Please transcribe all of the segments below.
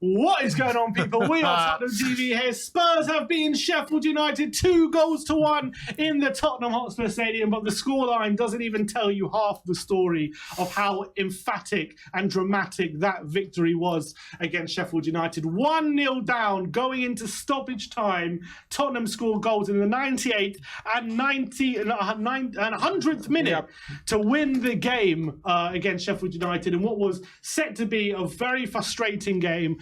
What is going on, people? We are Tottenham TV here. Spurs have beaten Sheffield United 2-1 in the Tottenham Hotspur Stadium, but the scoreline doesn't even tell you half the story of how emphatic and dramatic that victory was against Sheffield United. 1-0 down, going into stoppage time. Tottenham scored goals in the 98th and 100th minute to win the game against Sheffield United in what was set to be a very frustrating game.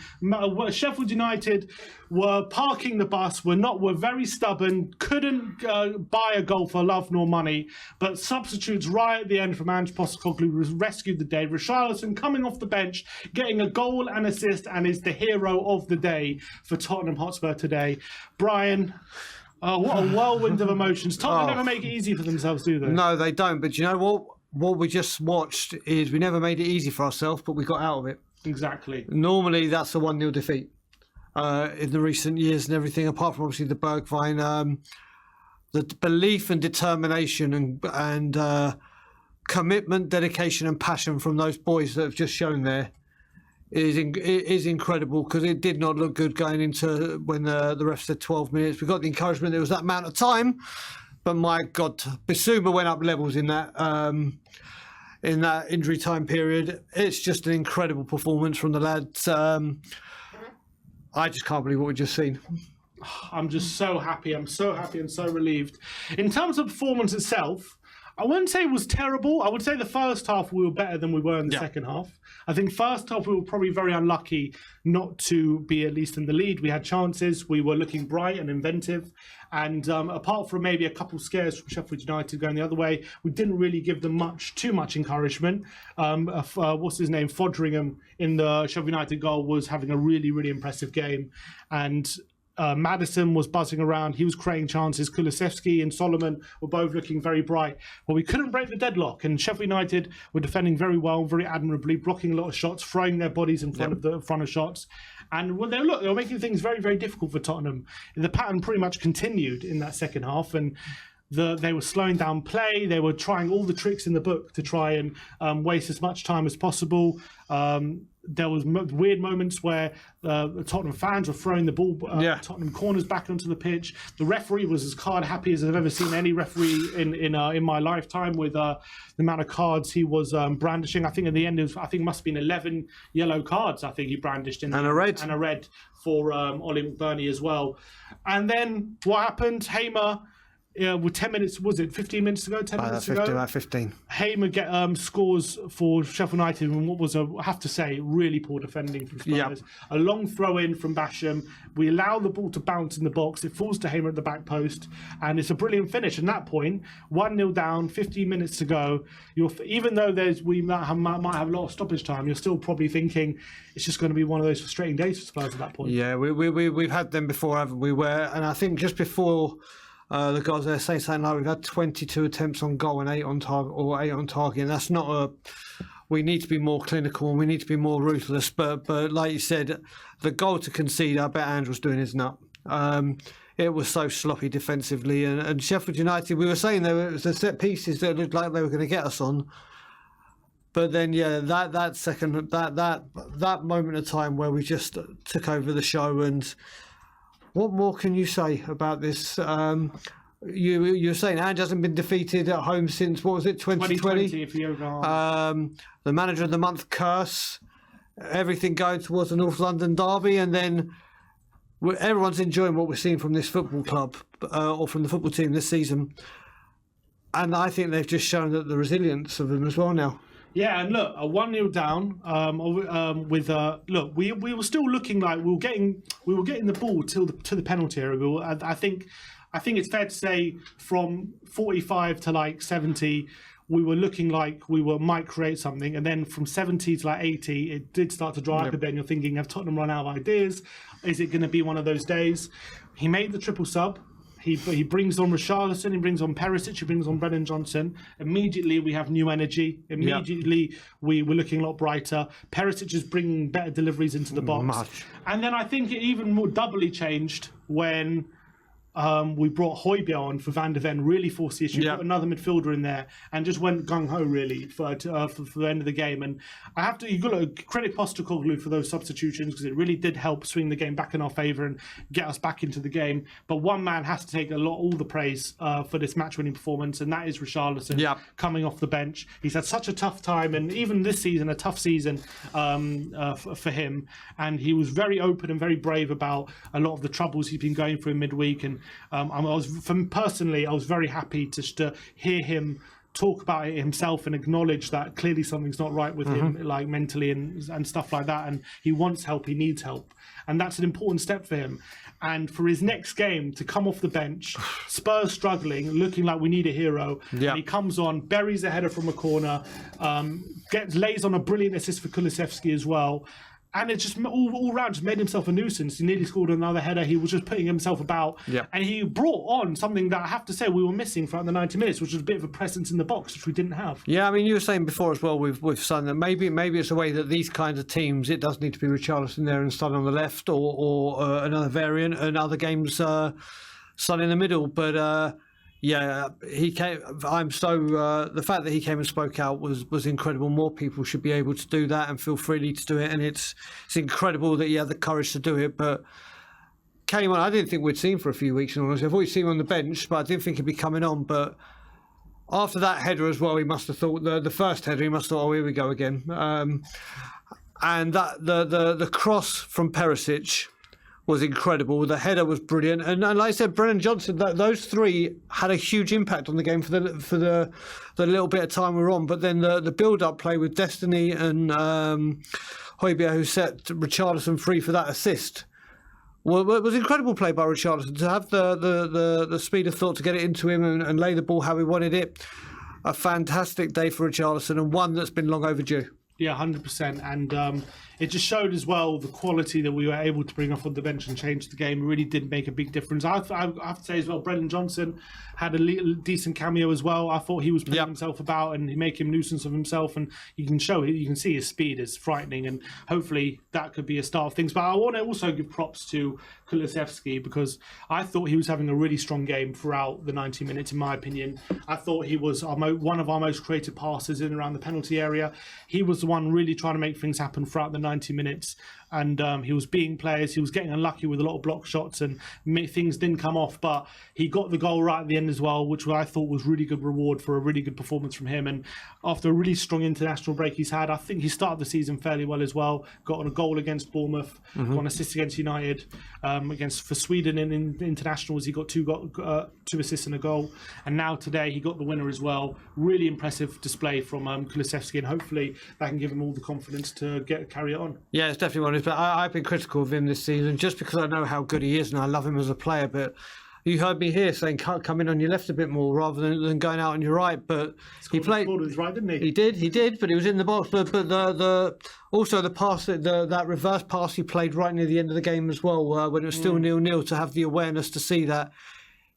Sheffield United were parking the bus, were very stubborn, couldn't buy a goal for love nor money, but substitutes right at the end from Ange Postecoglou rescued the day. Richarlison coming off the bench, getting a goal and assist, and is the hero of the day for Tottenham Hotspur today. Brian, what a whirlwind of emotions. Tottenham never make it easy for themselves, do they? No, they don't. But you know what? What we just watched is we never made it easy for ourselves, but we got out of it. Exactly. Normally, that's a 1-0 defeat in the recent years and everything, apart from obviously the Bergwijn. The belief and determination and commitment, dedication and passion from those boys that have just shown there is incredible, because it did not look good going into when the ref said 12 minutes. We got the encouragement there was that amount of time, but my God, Bissouma went up levels in that injury time period. It's just an incredible performance from the lads. I just can't believe what we've just seen. I'm just so happy. I'm so happy and so relieved. In terms of performance itself, I wouldn't say it was terrible. I would say the first half we were better than we were in the second half. I think first half we were probably very unlucky not to be at least in the lead. We had chances. We were looking bright and inventive. And apart from maybe a couple scares from Sheffield United going the other way, we didn't really give them too much encouragement. What's his name? Foderingham in the Sheffield United goal was having a really, really impressive game. And Maddison was buzzing around. He was creating chances. Kulusevski and Solomon were both looking very bright. But we couldn't break the deadlock. And Sheffield United were defending very well, very admirably, blocking a lot of shots, throwing their bodies in front of shots. And when they were making things very, very difficult for Tottenham. The pattern pretty much continued in that second half. And they were slowing down play. They were trying all the tricks in the book to try and waste as much time as possible. There was weird moments where the Tottenham fans were throwing the ball, Tottenham corners back onto the pitch. The referee was as card happy as I've ever seen any referee in my lifetime, with the amount of cards he was brandishing. I think at the end it must have been 11 yellow cards. I think he brandished and a red for Ollie McBurney as well. And then what happened? Hamer. Yeah, with 10 minutes, was it 15 minutes ago? 10 minutes ago? About 15. Hamer scores for Sheffield United in what was, I have to say, really poor defending from Spurs. Yep. A long throw in from Basham. We allow the ball to bounce in the box. It falls to Hamer at the back post, and it's a brilliant finish. And at that point, 1-0 down, 15 minutes to go. Even though we might have a lot of stoppage time, you're still probably thinking it's just going to be one of those frustrating days for Spurs at that point. Yeah, we've had them before, haven't we? And I think just before. The guys there say something like we've had 22 attempts on goal and 8 on target, and that's not we need to be more clinical and we need to be more ruthless. But like you said, the goal to concede, I bet Ange was doing his nut. It was so sloppy defensively, and Sheffield United, we were saying there was the set pieces that looked like they were going to get us on. But then, that moment of time where we just took over the show. And what more can you say about this? You're saying Ange hasn't been defeated at home since, what was it, 2020? If you the manager of the month curse, everything going towards the North London derby, and then everyone's enjoying what we're seeing from this football club or from the football team this season. And I think they've just shown that the resilience of them as well now. Yeah, and look, a 1-0 down. We were still looking like we were getting the ball to the penalty area. I think it's fair to say from 45 to like 70, we were looking like might create something, and then from 70 to like 80, it did start to dry up a bit. And you're thinking, have Tottenham run out of ideas? Is it going to be one of those days? He made the triple sub. He brings on Richarlison, he brings on Perisic, he brings on Brennan Johnson. Immediately we have new energy. Immediately we were looking a lot brighter. Perisic is bringing better deliveries into the box. And then I think it even more doubly changed when we brought Højbjerg on for Van der Ven, really forced the issue, put another midfielder in there, and just went gung-ho, really, for the end of the game. And you've got to credit Postecoglou for those substitutions, because it really did help swing the game back in our favour and get us back into the game. But one man has to take all the praise for this match-winning performance, and that is Richarlison coming off the bench. He's had such a tough time, and even this season, a tough season for him. And he was very open and very brave about a lot of the troubles he's been going through in midweek. And I was very happy to hear him talk about it himself and acknowledge that clearly something's not right with him, like mentally and stuff like that. And he wants help, he needs help, and that's an important step for him. And for his next game to come off the bench, Spurs struggling, looking like we need a hero, and he comes on, buries a header from a corner, lays on a brilliant assist for Kulusevski as well. And it just all round just made himself a nuisance. He nearly scored another header. He was just putting himself about. And he brought on something that I have to say we were missing throughout the 90 minutes, which was a bit of a presence in the box, which we didn't have. Yeah, I mean, you were saying before as well with Son that maybe it's a way that these kinds of teams, it does need to be Richarlison there and Son on the left, or another variant, and other games Son in the middle. But he came. The fact that he came and spoke out was incredible. More people should be able to do that and feel freely to do it. And it's incredible that he had the courage to do it. But came on. I didn't think we'd seen him for a few weeks. And honestly, I thought we'd seen him on the bench, but I didn't think he'd be coming on. But after that header as well, he must have thought the first header. He must have thought, oh, here we go again. And that the cross from Perisic was incredible. The header was brilliant, and like I said, Brennan Johnson. Those three had a huge impact on the game for the little bit of time we were on. But then the build-up play with Destiny and Højbjerg, who set Richarlison free for that assist, was incredible play by Richarlison to have the speed of thought to get it into him and lay the ball how he wanted it. A fantastic day for Richarlison, and one that's been long overdue. Yeah, 100%. And it just showed as well the quality that we were able to bring off on the bench and change the game. It really did make a big difference. I have to say as well, Brennan Johnson had a decent cameo as well. I thought he was putting himself about and making a nuisance of himself. And you can see his speed is frightening. And hopefully that could be a start of things. But I want to also give props to Kulusevski, because I thought he was having a really strong game throughout the 90 minutes, in my opinion. I thought he was one of our most creative passers in and around the penalty area. He was the one really trying to make things happen throughout the 90 minutes. And he was beating players. He was getting unlucky with a lot of block shots, and things didn't come off. But he got the goal right at the end as well, which I thought was really good reward for a really good performance from him. And after a really strong international break he's had, I think he started the season fairly well as well. Got on a goal against Bournemouth, got an assist against United. For Sweden in internationals, he got two assists and a goal. And now today he got the winner as well. Really impressive display from Kulusevski, and hopefully that can give him all the confidence to carry it on. Yeah, it's definitely one. But I've been critical of him this season just because I know how good he is and I love him as a player. But you heard me here saying come in on your left a bit more rather than going out on your right. But he played on his right, didn't he? He did. But he was in the box. But also the pass, that reverse pass he played right near the end of the game as well, when it was still 0-0, to have the awareness to see that.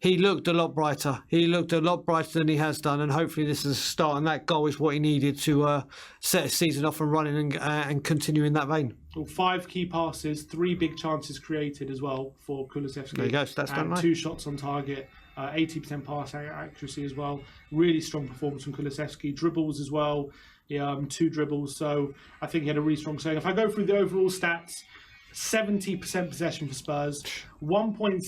He looked a lot brighter. He looked a lot brighter than he has done, and hopefully this is a start. And that goal is what he needed to set his season off and running and continue in that vein. Well, 5 key passes, 3 big chances created as well for Kulusevski. There you go. That's done right. 2 shots on target, 80% pass accuracy as well. Really strong performance from Kulusevski. Dribbles as well. 2 dribbles. So I think he had a really strong showing. If I go through the overall stats, 70% possession for Spurs, 1.63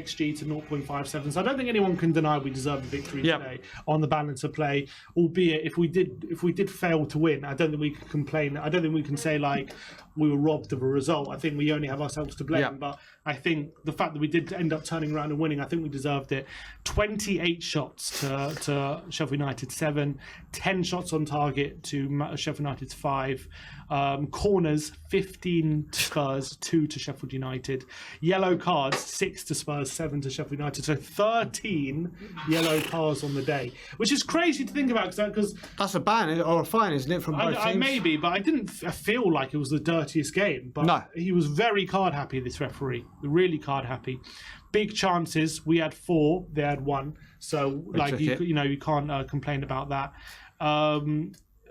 XG to 0.57. So I don't think anyone can deny we deserved the victory today on the balance of play. Albeit if we did fail to win, I don't think we can complain. I don't think we can say like we were robbed of a result. I think we only have ourselves to blame. But I think the fact that we did end up turning around and winning, I think we deserved it. 28 shots to Sheffield United 7, 10 shots on target to Sheffield United's 5. Corners 15 to Spurs, 2 to Sheffield United. Yellow cards 6 to Spurs, 7 to Sheffield United. So 13 yellow cards on the day, which is crazy to think about because that's a ban or a fine, isn't it, from both teams? Maybe, but I didn't feel like it was the dirtiest game. But no, he was very card happy. This referee, really card happy. Big chances. We had 4. They had 1. So you can't complain about that.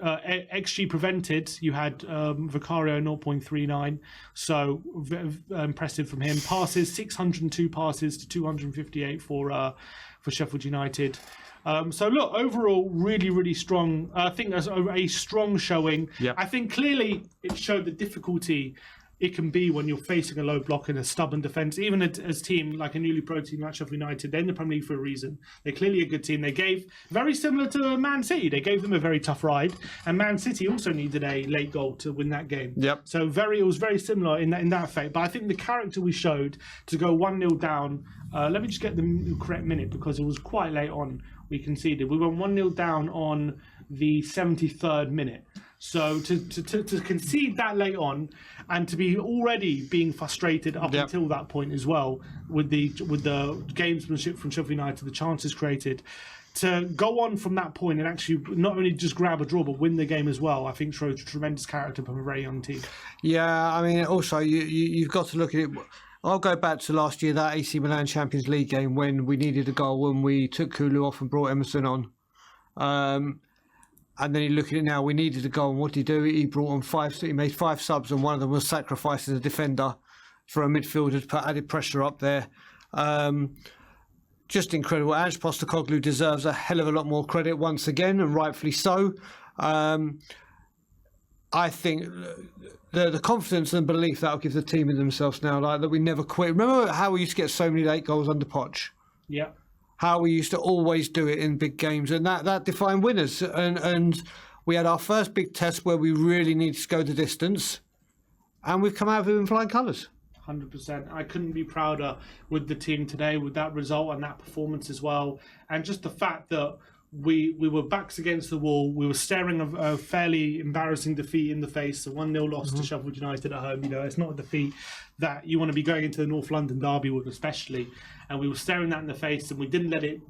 XG prevented, you had Vicario 0.39, so impressive from him. Passes, 602 passes to 258 for Sheffield United. So look, overall, really, really strong. I think that's a strong showing. Yep. I think clearly it showed the difficulty it can be when you're facing a low block and a stubborn defence. Even as team like a newly pro team like Sheffield United, they're in the Premier League for a reason. They're clearly a good team. They gave, very similar to Man City, they gave them a very tough ride. And Man City also needed a late goal to win that game. Yep. So it was very similar in that effect. But I think the character we showed to go 1-0 down, let me just get the correct minute because it was quite late on we conceded. We went 1-0 down on the 73rd minute. So to concede that late on, and to be already being frustrated up until that point as well, with the gamesmanship from Sheffield United, the chances created, to go on from that point and actually not only just grab a draw but win the game as well, I think shows tremendous character from a very young team. Yeah, I mean, also you've got to look at it. I'll go back to last year, that AC Milan Champions League game when we needed a goal, when we took Kulu off and brought Emerson on. And then you look at it now, we needed a goal, and what did he do? He brought on he made 5 subs, and one of them was sacrificing a defender for a midfielder to put added pressure up there. Just incredible. Ange Postecoglou deserves a hell of a lot more credit once again, and rightfully so. I think the confidence and belief that will give the team in themselves now, like that we never quit. Remember how we used to get so many late goals under Poch? Yeah. How we used to always do it in big games, and that defined winners. And we had our first big test where we really needed to go the distance, and we've come out of it in flying colours. 100%. I couldn't be prouder with the team today, with that result and that performance as well. And just the fact that we were backs against the wall. We were staring a fairly embarrassing defeat in the face, a 1-0 loss to Sheffield United at home. You know, it's not a defeat that you want to be going into the North London derby with, especially. And we were staring that in the face, and we didn't let it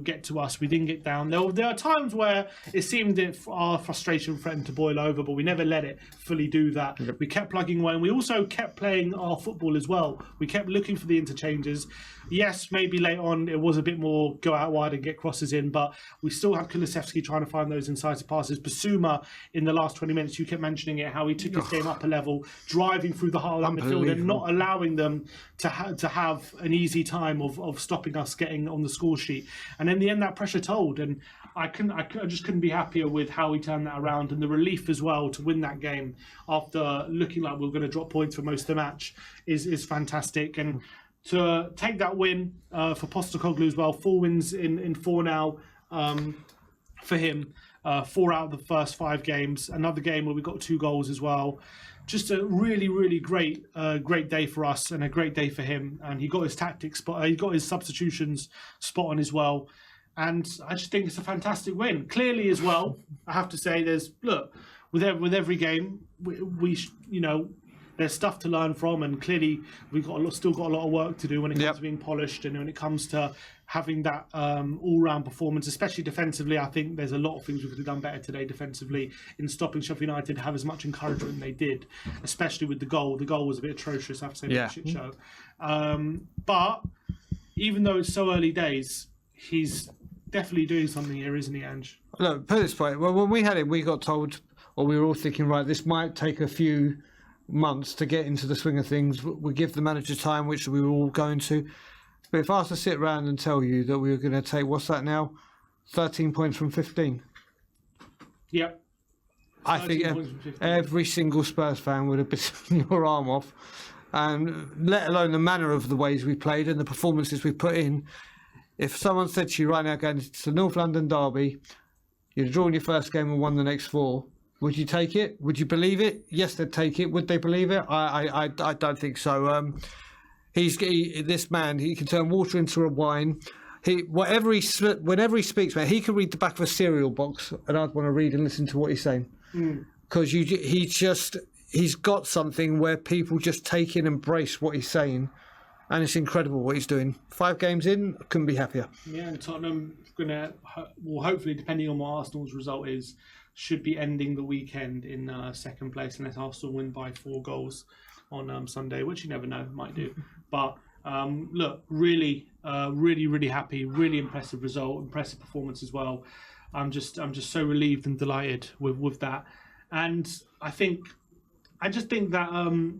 get to us. We didn't get down. There are times where it seemed that our frustration threatened to boil over, but we never let it fully do that. Yep. We kept plugging away, and we also kept playing our football as well. We kept looking for the interchanges. Yes, maybe late on it was a bit more go out wide and get crosses in, but we still have Kulusevski trying to find those incisive passes. Basuma, in the last 20 minutes, you kept mentioning it, how he took his game up a level, driving through the heart of that midfield and not allowing them to have an easy time of stopping us getting on the score sheet. And in the end, that pressure told. And I just couldn't be happier with how he turned that around, and the relief as well to win that game after looking like we were going to drop points for most of the match is fantastic. And to take that win for Postecoglou as well, 4 wins in 4 now for him, 4 out of the first 5 games. Another game where we got 2 goals as well. Just a really, really great day for us and a great day for him. And he got his tactics spot, he got his substitutions spot on as well. And I just think it's a fantastic win. Clearly as well, I have to say, with every game, we you know, there's stuff to learn from, and clearly we've still got a lot of work to do when it comes to being polished and when it comes to having that all-round performance, especially defensively. I think there's a lot of things we could have done better today defensively in stopping Sheffield United to have as much encouragement they did, especially with the goal. The goal was a bit atrocious, I have to say, a shit show. But even though it's so early days, he's definitely doing something here, isn't he, Ange? Look, put it this way, when we had him, we got told, or we were all thinking, right, this might take a few months to get into the swing of things. We give the manager time, which we were all going to. But if I was to sit around and tell you that we were going to take, what's that now, 13 points from 15? Yep. I think every single Spurs fan would have bitten your arm off, and let alone the manner of the ways we played and the performances we put in. If someone said to you right now, going to the North London derby, you'd drawn your first game and won the next 4, would you take it? Would you believe it? Yes, they'd take it. Would they believe it? I don't think so. This man, he can turn water into a wine. Whenever he speaks, man, he can read the back of a cereal box, and I'd want to read and listen to what he's saying, because he's got something where people just take in and embrace what he's saying, and it's incredible what he's doing. 5 games in, I couldn't be happier. Yeah, and Tottenham will hopefully, depending on what Arsenal's result is, should be ending the weekend in 2nd place unless Arsenal win by 4 goals on Sunday, which you never know, might do. But look, really happy, really impressive result, impressive performance as well. I'm just so relieved and delighted with that. And I just think that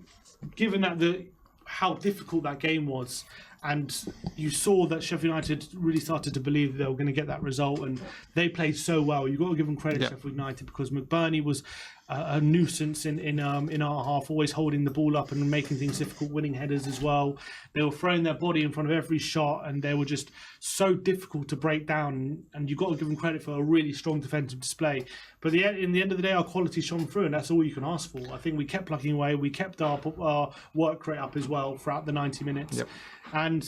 given that how difficult that game was, and you saw that Sheffield United really started to believe that they were going to get that result, and they played so well. You've got to give them credit, Sheffield United, because McBurney was a nuisance in our half, always holding the ball up and making things difficult, winning headers as well. They were throwing their body in front of every shot, and they were just so difficult to break down. And you've got to give them credit for a really strong defensive display. But in the end of the day, our quality shone through, and that's all you can ask for. I think we kept plugging away. We kept our work rate up as well throughout the 90 minutes. Yep. And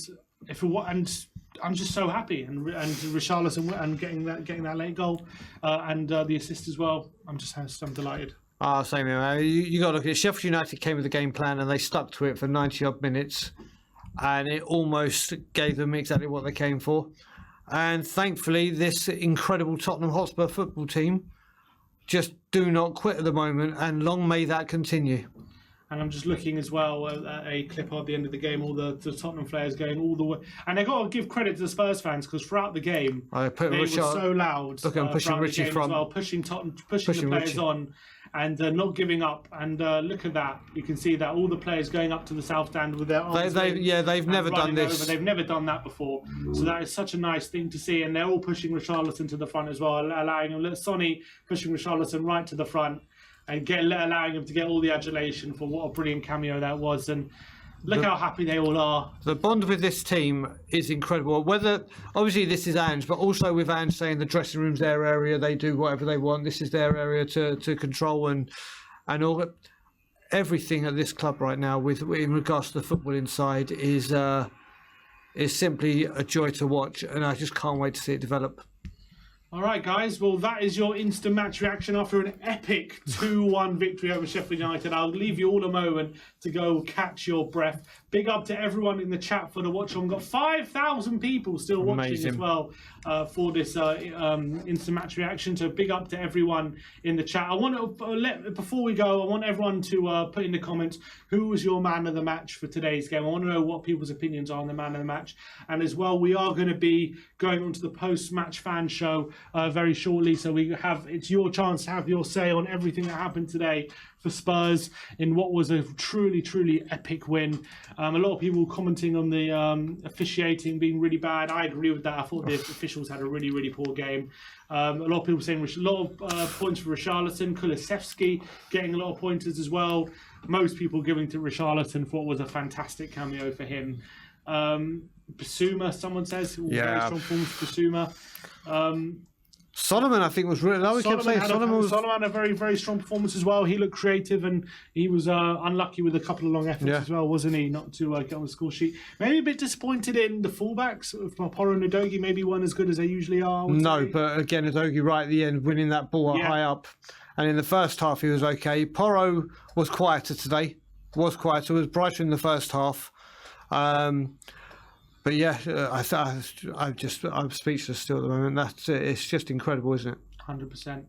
I'm just so happy, and Richarlison and getting that late goal and the assist as well. I'm delighted. Same here. You got to look at it. Sheffield United came with a game plan and they stuck to it for 90 odd minutes, and it almost gave them exactly what they came for. And thankfully, this incredible Tottenham Hotspur football team just do not quit at the moment, and long may that continue. And I'm just looking as well at a clip at the end of the game, all the Tottenham players going all the way. And they've got to give credit to the Spurs fans, because throughout the game, they were so loud. Look, I'm pushing Richie from. As well, pushing the players Richie on, and not giving up. And look at that. You can see that all the players going up to the south stand with their arms. They've never done this. They've never done that before. So that is such a nice thing to see. And they're all pushing Richarlison to the front as well, allowing him. Sonny pushing Richarlison right to the front, and allowing him to get all the adulation for what a brilliant cameo that was. And look how happy they all are. The bond with this team is incredible. Whether, obviously this is Ange, but also with Ange saying the dressing room's their area, they do whatever they want, this is their area to control, and all that. Everything at this club right now in regards to the football inside is simply a joy to watch, and I just can't wait to see it develop. All right, guys. Well, that is your instant match reaction after an epic 2-1 victory over Sheffield United. I'll leave you all a moment to go catch your breath. Big up to everyone in the chat for the watch. We've got 5,000 people still watching as well for this instant match reaction. So big up to everyone in the chat. I want to before we go, I want everyone to put in the comments who was your man of the match for today's game. I want to know what people's opinions are on the man of the match. And as well, we are going to be going on to the post-match fan show very shortly. So it's your chance to have your say on everything that happened today for Spurs in what was a truly, truly epic win. A lot of people commenting on the officiating being really bad. I agree with that. I thought the officials had a really, really poor game. A lot of people saying a lot of points for Richarlison. Kulusevski getting a lot of pointers as well. Most people giving to Richarlison for what was a fantastic cameo for him. Basuma, someone says, very strong performance for Basuma. Solomon, I think, was really. Solomon had a very, very strong performance as well. He looked creative, and he was unlucky with a couple of long efforts as well, wasn't he? Not to get on the score sheet. Maybe a bit disappointed in the fullbacks. Porro and Udogie maybe weren't as good as they usually are. No, but again, Udogie right at the end, winning that ball high up. And in the first half, he was okay. Porro was quieter today. Was brighter in the first half. But yeah, I'm speechless still at the moment. It's just incredible, isn't it? 100%.